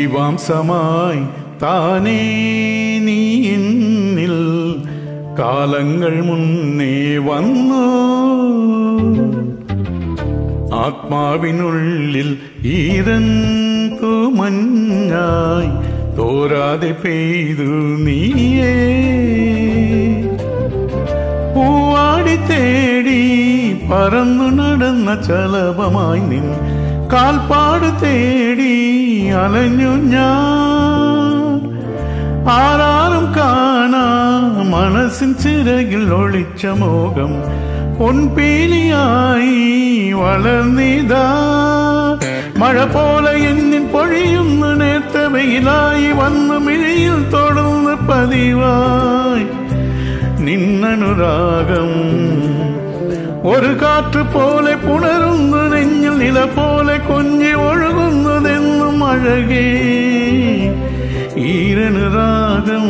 ജീവാംശമായി താനേ നീ എന്നിൽ കാലങ്ങൾ മുന്നേ വന്നു. ആത്മാവിനുള്ളിൽ ഈരന്തു മഞ്ഞായി തോരാതെ പെയ്തു നീയേ. പൂവാടി തേടി പറന്നു നടന്ന ചലഭമായി നിൻ കാൽപ്പാട് തേടി അലഞ്ഞു ഞാൻ. ആരാരും കാണാ മനസ്സിൻ ചിറകിൽ ഒളിച്ച മോഹം പൊൻപീലിയായി വളർന്നിതാ. മഴ പോലെ എന്നിൽ പൊഴിയുന്നു നേർത്ത വെയിലായി വന്നു മിഴിയിൽ തൊടുന്ന പതിവായി നിന്നനുരാഗം. ഒരു കാറ്റ് പോലെ പുണരുന്നു നെഞ്ഞിൽ നില പോലെ കൊഞ്ചി ഒഴുകുന്നതെന്നും അഴകേ ഈരനുരാഗം.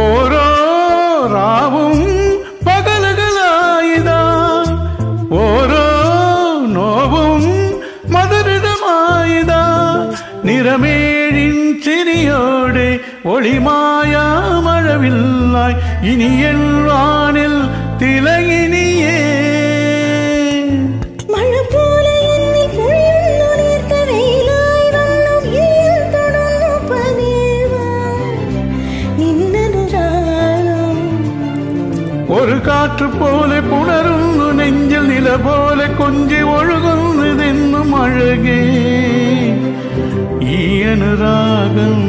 ഓരോ രാവും പകലുകളായിതാ, ഓരോ നോവും മധുരിതമായിതാ. നിറമേഴിൻ ചിരിയോടെ ഒളിമായ മഴവില്ലായി ഇനി എൽവാനിൽ തിളങ്ങിനിയേ. ഒരു കാറ്റ് പോലെ പുണരുന്നു നെഞ്ചിൽ നില പോലെ കൊഞ്ചി ഒഴുകുന്നതെന്നും അഴകേ ഈ അനുരാഗം.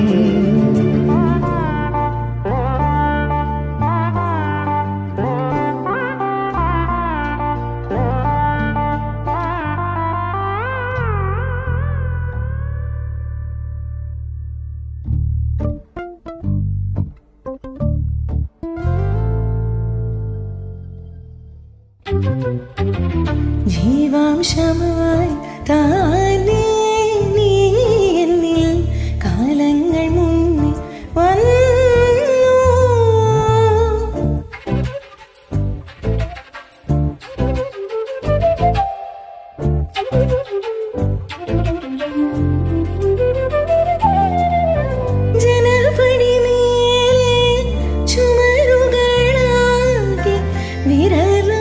ജീവാംശമായി താനേ നീ എന്നിൽ കാലങ്ങൾ മുന്നേ വന്നു. ജനപടി മേലെ ചുമരുകളാകെ വിരല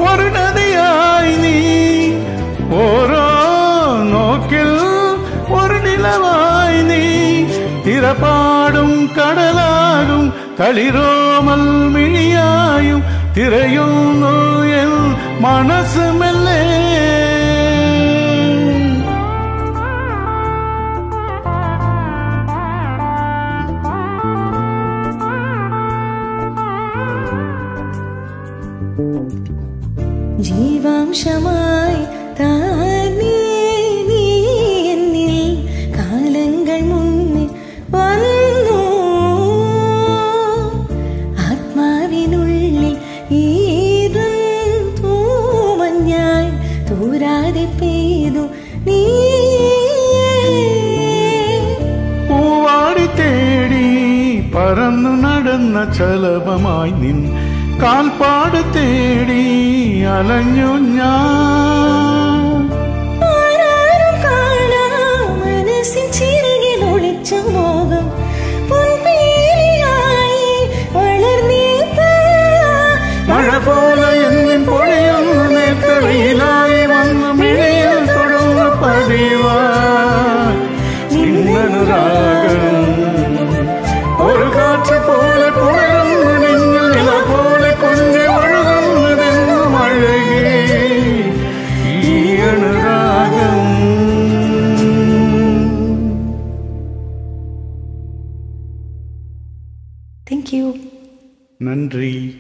ഒരു നദിയായി നീ, ഓരോ നോക്കിൽ ഒരു നിലവായി നീ. തിരപാടും കടലാകും കളിരോമൽ മിഴിയായും തിരയുന്നു എൻ മനസ്സ് മെല്ലെ. ജീവാംശമായി താനേ നീ എന്നിൽ കാലങ്ങൾ മുന്നേ വന്നു. ആത്മാവിനുള്ളിൽ ഈദൻ തൂമഞ്ഞായി തോരാതെ പെയ്തു നീ. പൂവാടി തേടി പറന്നു നടന്ന ചലഭമായി നിൻ കാൽപ്പാട് തേടി അലഞ്ഞു ഞാൻ. ആരാരും കാണാ മനസ്സിൻ ചിറകിൽ ഒളിച്ച മോഹം പൊൻപീലിയായി വളർന്നിതാ. മഴ പോലെ എന്നിൽ പൊഴിയുന്നു നേർത്ത വെയിലായി വന്നു മിഴിയിൽ തൊടുന്ന പതിവായി നിന്നനുരാഗം. ഒരു കാറ്റ് പോലെ പുണരുന്നു നെഞ്ഞിൽ നില പോലെ കൊഞ്ചി ഒഴുകുന്നതെന്നും അഴകേ താങ്ക് യു. நன்றி.